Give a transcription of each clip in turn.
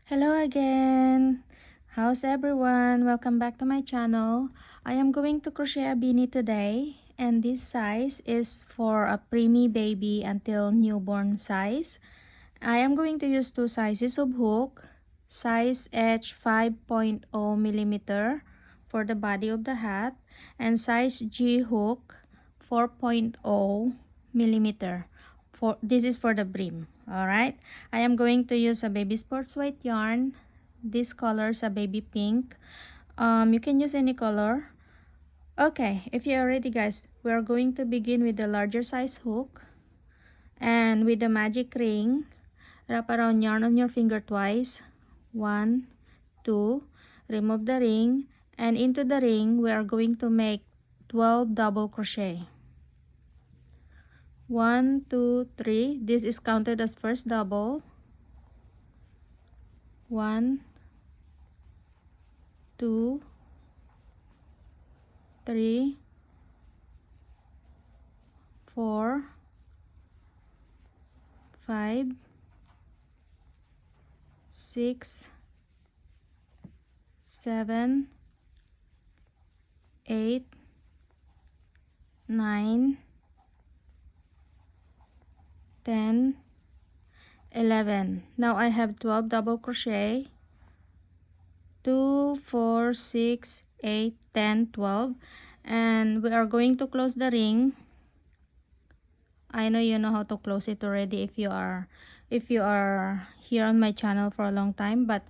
Hello again! How's everyone? Welcome back to my channel. I am going to crochet a beanie today, and this size is for a preemie baby until newborn size. I am going to use two sizes of hook, size H 5.0 millimeter for the body of the hat, and size G hook 4.0 millimeter. This is for the brim. Alright, I am going to use a baby sports white yarn. This color is a baby pink. You can use any color. Okay, if you're ready guys, we are going to begin with the larger size hook. And with the magic ring, wrap around yarn on your finger twice. 1, 2, remove the ring, and into the ring we are going to make 12 double crochet. 1, 2, 3. This is counted as first double. 1, 2, 3, 4, 5, 6, 7, 8, 9, 10, 11. Now I have 12 double crochet. 2, 4, 6, 8, 10, 12. And we are going to close the ring. I know you know how to close it already if you are here on my channel for a long time, but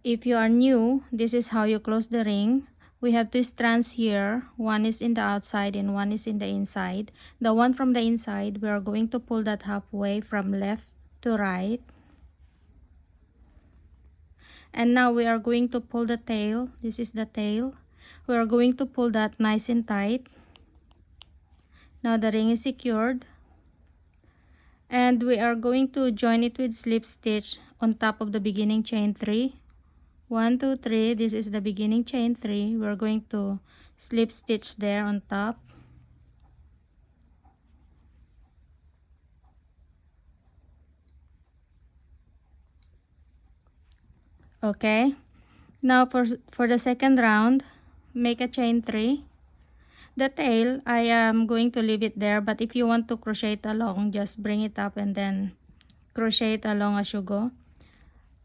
if you are new, this is how you close the ring. We have two strands here. One is in the outside and one is in the inside. The one from the inside, we are going to pull that halfway from left to right. And now we are going to pull the tail. This is the tail. We are going to pull that nice and tight. Now the ring is secured. And we are going to join it with slip stitch on top of the beginning chain 3. 1, 2, 3. This is the beginning chain 3. We're going to slip stitch there on top. Okay. Now for the second round, make a chain 3. The tail, I am going to leave it there, but if you want to crochet it along, just bring it up and then crochet it along as you go.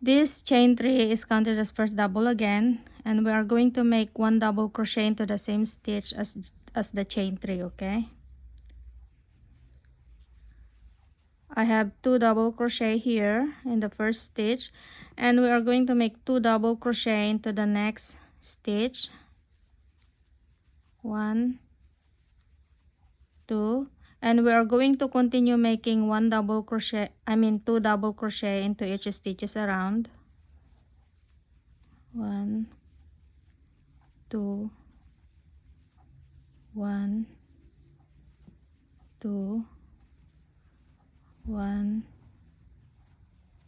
This chain 3 is counted as first double again, and we are going to make 1 double crochet into the same stitch as the chain 3, okay? I have 2 double crochet here in the first stitch, and we are going to make 2 double crochet into the next stitch. 1, 2, and we are going to continue making 2 double crochet into each stitches around. 1, 2, 1, 2, 1,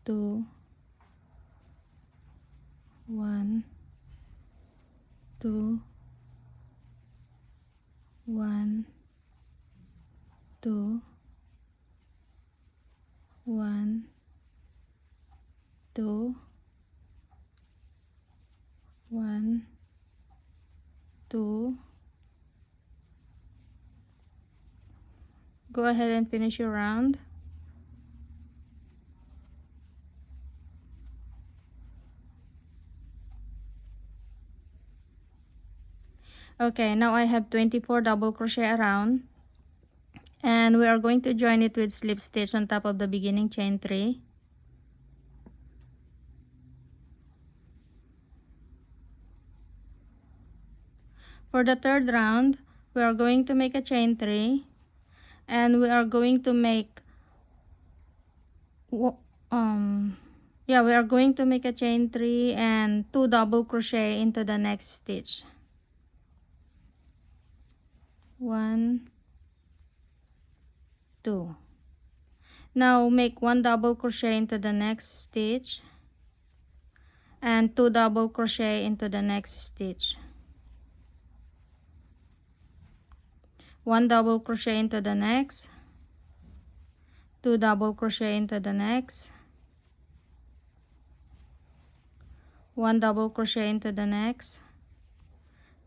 2, 1, 2, 1, 2, 1, 2, 1, 2. Go ahead and finish your round. Okay, now I have 24 double crochet around, and we are going to join it with slip stitch on top of the beginning chain 3. For the third round, we are going to make a chain 3, and we are going to make we are going to make a chain 3 and 2 double crochet into the next stitch. 1, 2. Now make 1 double crochet into the next stitch and 2 double crochet into the next stitch. 1 double crochet into the next, 2 double crochet into the next, 1 double crochet into the next,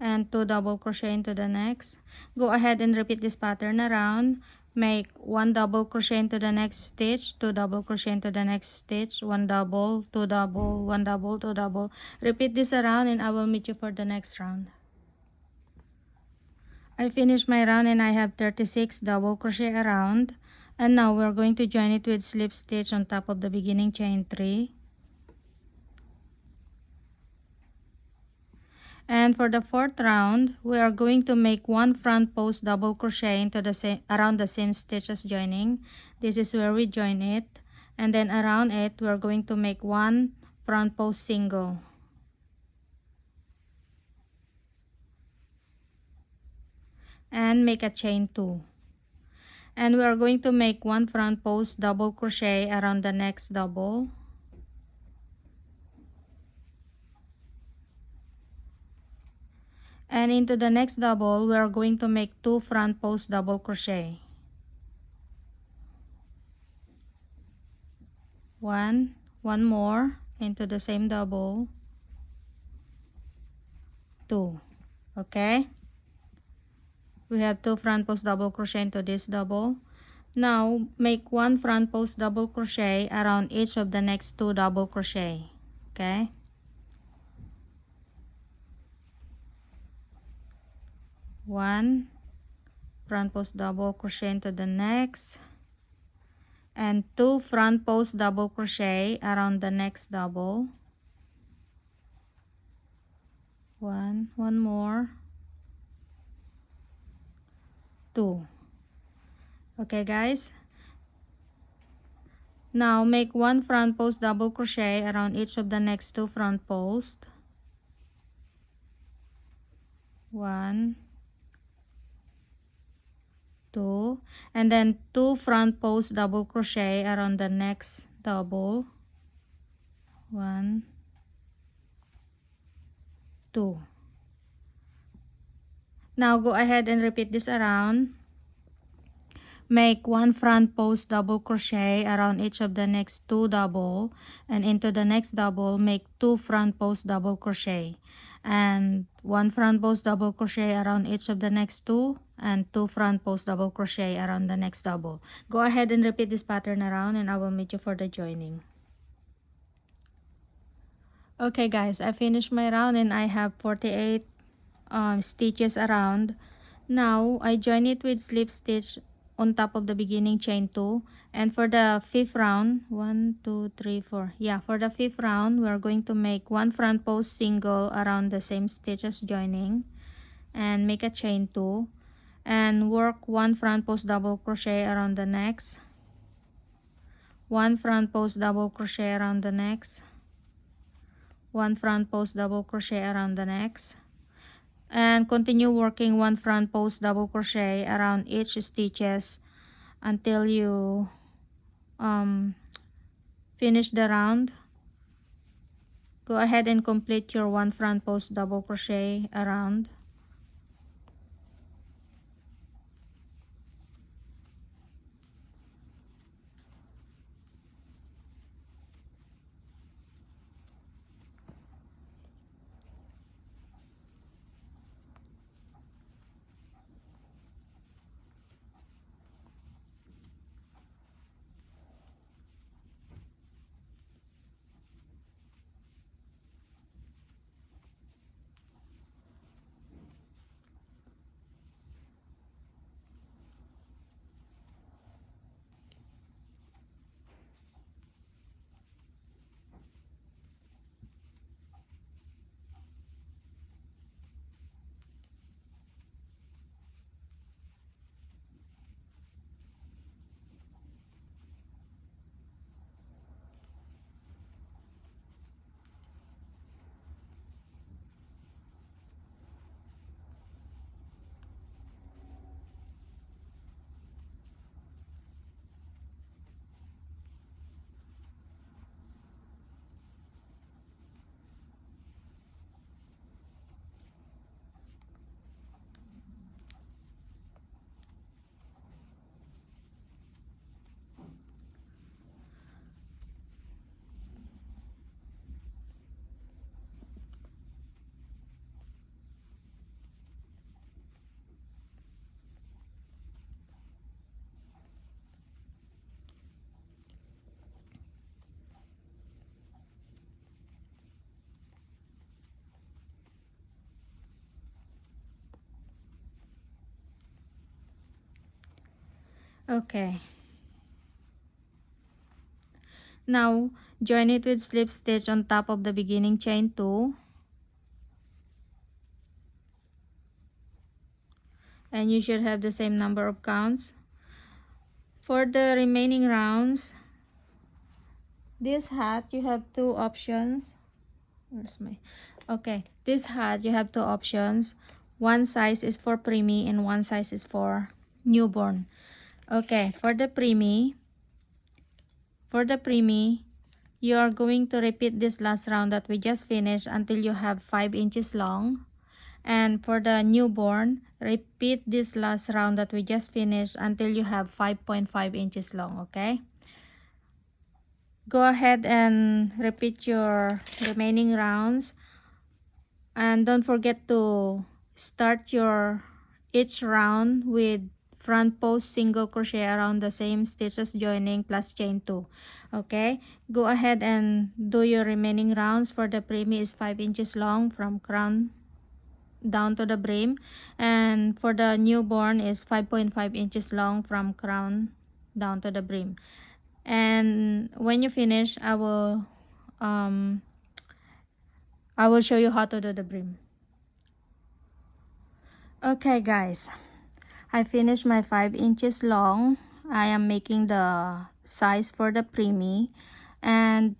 and 2 double crochet into the next. Go ahead and repeat this pattern around. Make 1 double crochet into the next stitch, 2 double crochet into the next stitch, 1 double, 2 double, 1 double, 2 double. Repeat this around and I will meet you for the next round. I finished my round and I have 36 double crochet around. And now we're going to join it with slip stitch on top of the beginning chain 3. And for the fourth round, we are going to make 1 front post double crochet into the same, around the same stitch as joining. This is where we join it. And then around it, we are going to make 1 front post single. And make a chain 2. And we are going to make 1 front post double crochet around the next double. And into the next double, we are going to make 2 front post double crochet. 1 more into the same double, 2. Okay, we have 2 front post double crochet into this double. Now make 1 front post double crochet around each of the next 2 double crochet. Okay, one front post double crochet into the next, and 2 front post double crochet around the next double. 1 more, 2. Okay guys, now make 1 front post double crochet around each of the next 2 front posts. 1, 2, and then 2 front post double crochet around the next double. 1, 2. Now go ahead and repeat this around. Make 1 front post double crochet around each of the next 2 double, and into the next double make 2 front post double crochet, and 1 front post double crochet around each of the next 2, and 2 front post double crochet around the next double. Go ahead and repeat this pattern around and I will meet you for the joining. Okay guys, I finished my round and I have 48 stitches around. Now I join it with slip stitch on top of the beginning chain 2, and for the 5th round, 1 2 3 4, yeah, for the 5th round we're going to make 1 front post single around the same stitch as joining, and make a chain 2, and work 1 front post double crochet around the next, 1 front post double crochet around the next, 1 front post double crochet around the next, and continue working 1 front post double crochet around each stitches until you finish the round. Go ahead and complete your 1 front post double crochet around. Okay, now join it with slip stitch on top of the beginning chain 2, and you should have the same number of counts. For the remaining rounds, this hat you have two options. Where's my, okay, this hat you have two options. One size is for preemie and one size is for newborn. Okay, for the preemie, you are going to repeat this last round that we just finished until you have 5 inches long. And for the newborn, repeat this last round that we just finished until you have 5.5 inches long, okay? Go ahead and repeat your remaining rounds. And don't forget to start your each round with front post single crochet around the same stitches joining plus chain 2. Okay, go ahead and do your remaining rounds. For the preemie is 5 inches long from crown down to the brim, and for the newborn is 5.5 inches long from crown down to the brim. And when you finish, I will show you how to do the brim. Okay guys, I finished my 5 inches long. I am making the size for the preemie, and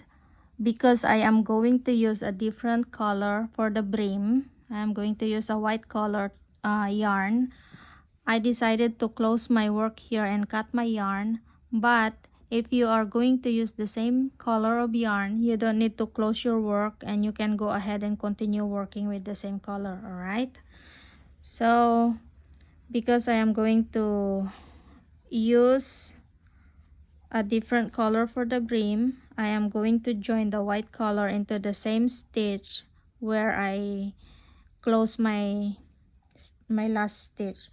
because I am going to use a different color for the brim, I am going to use a white color yarn. I decided to close my work here and cut my yarn, but if you are going to use the same color of yarn, you don't need to close your work and you can go ahead and continue working with the same color, alright? So because I am going to use a different color for the brim, I am going to join the white color into the same stitch where I close my last stitch.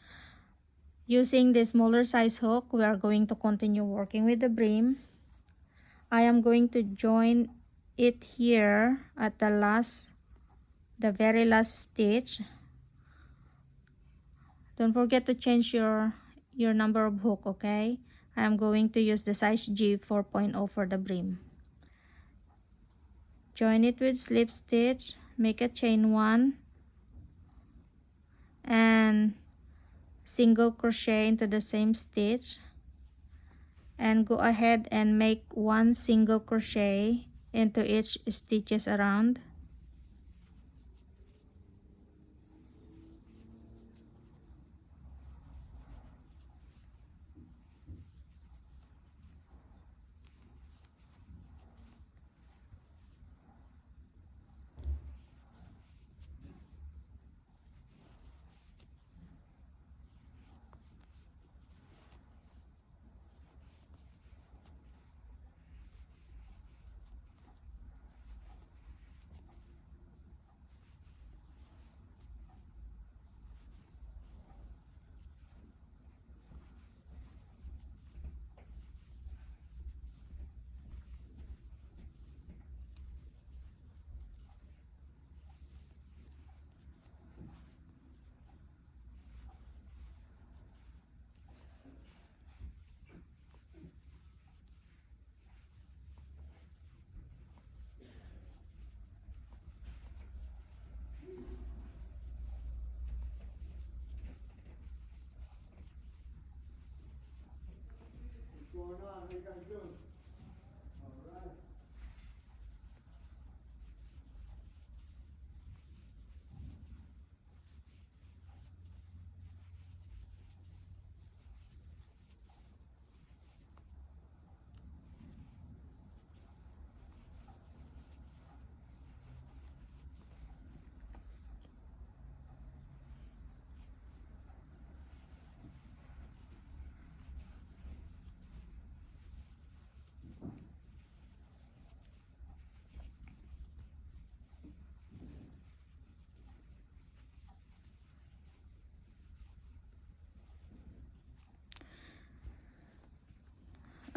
Using the smaller size hook, we are going to continue working with the brim. I am going to join it here at the very last stitch. Don't forget to change your number of hook, okay? I am going to use the size G 4.0 for the brim. Join it with slip stitch, make a chain 1, and single crochet into the same stitch, and go ahead and make 1 single crochet into each stitches around.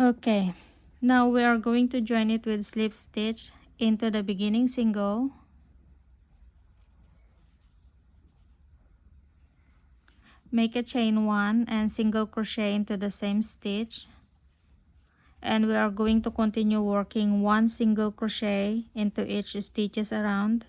Okay, now we are going to join it with slip stitch into the beginning single, make a chain 1 and single crochet into the same stitch, and we are going to continue working 1 single crochet into each stitches around.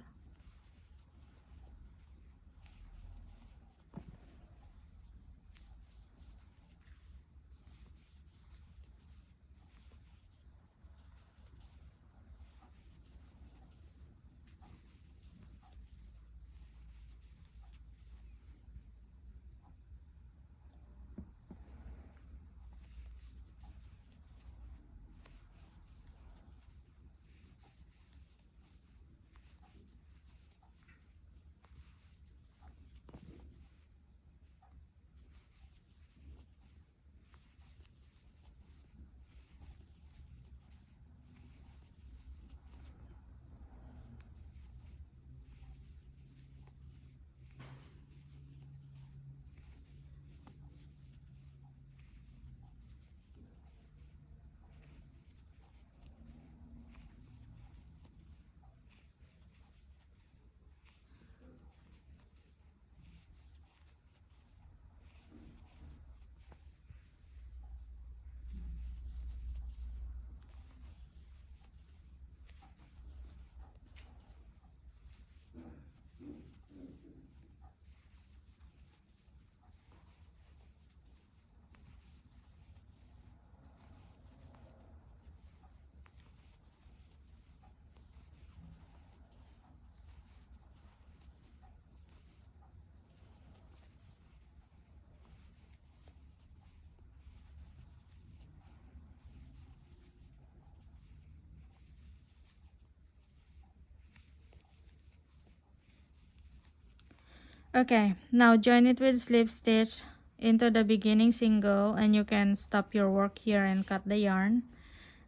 Okay, now join it with slip stitch into the beginning single, and you can stop your work here and cut the yarn.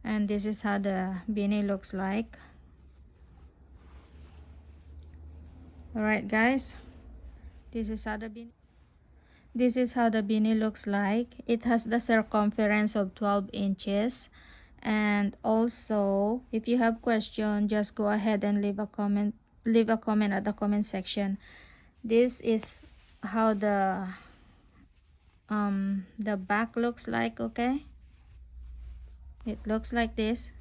And this is how the beanie looks like. Alright guys, this is how the beanie looks like. It has the circumference of 12 inches. And also, if you have question, just go ahead and leave a comment at the comment section. This is how the back looks like. Okay, it looks like this.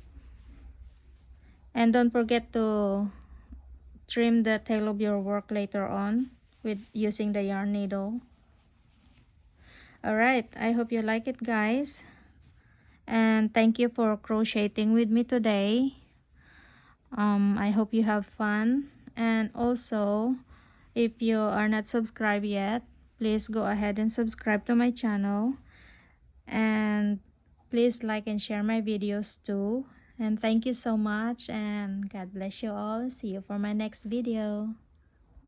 And don't forget to trim the tail of your work later on with using the yarn needle. Alright, I hope you like it guys, and thank you for crocheting with me today. I hope you have fun. And also, if you are not subscribed yet, please go ahead and subscribe to my channel, and please like and share my videos too. And thank you so much, and God bless you all. See you for my next video.